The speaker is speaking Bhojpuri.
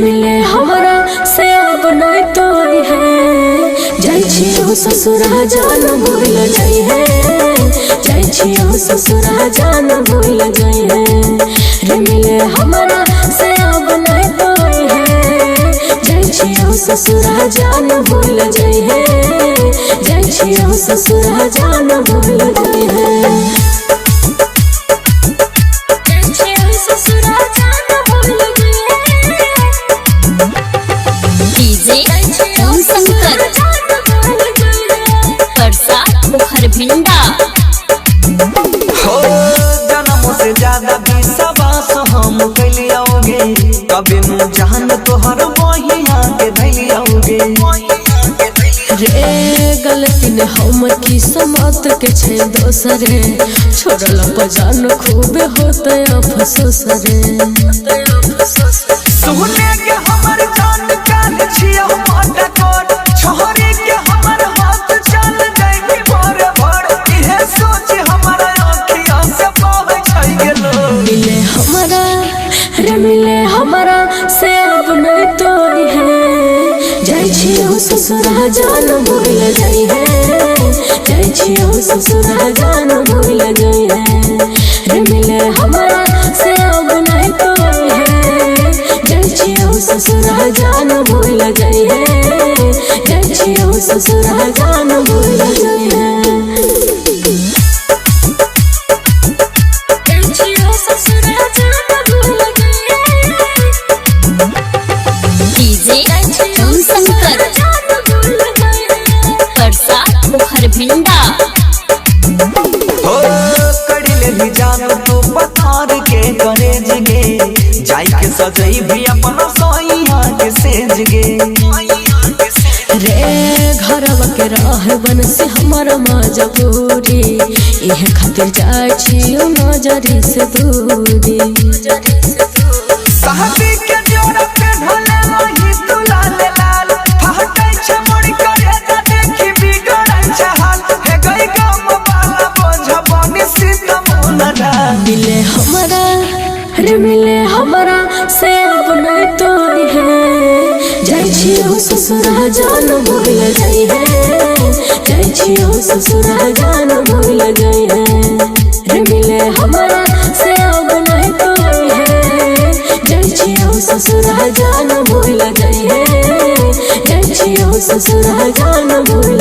मिले हमारा से अब नहीं तो है जाई छियो ससुरा जान भूल जाई है जाई छियो ससुरा जान भूल जाई है रे मिले हमारा से अब नहीं तो है जाई छियो ससुरा जान भूल जाई है जाई छियो ससुरा जान भूल जाई है। हो जन्म से ज्यादा विश्वास हम कैलियोगे कभी न जान तोहर बहिया के धैलियोगे रे गलती ने हम की समत के छे दोसरे छोड़ला पजान खूबे होते अफसोस रे सुने के हमर जान काल छियो माटा कोट छोरी के हमर हाथ चल जाई भर भर इहे सोच हमर आँखिया से बह छई गेलो मिले हमारा रे मिले हमारा से अब नहीं तो है जाई छियो ससुरा जान भूल जाई है जाई छियो ससुरा जान भूल जाई है रे मिले हमारा से अब नहीं तो है जाई छियो ससुरा जान भूल जाई है जाई छियो ससुरा जान भूल जाई है। हो कड़िले भी जान तू पथार के करेज गे जाई के सजई भी अपना सोइया के सेज गे रे घरवा के राह बन से हमारा मजबूरी यह खातिर जाय छियो नजरी से दूरी सहती के जोड़ा पे ढले रही तू लाल लाल फहटै छ मोड़ करे त देखी बिगड़ै छ हाल हे गई गम वाला बोझ बनी सीतम उनरा मिले हमारा रे मिले हमारा से अब नहीं तो है जाई छियो ससुरा जान भूल जाई है जाई छियो ससुरा जान भूल जाई है रे मिले हमारा से अब नहीं तो है जाई छियो ससुरा जान भूल जाई है जाई छियो ससुरा जान भूल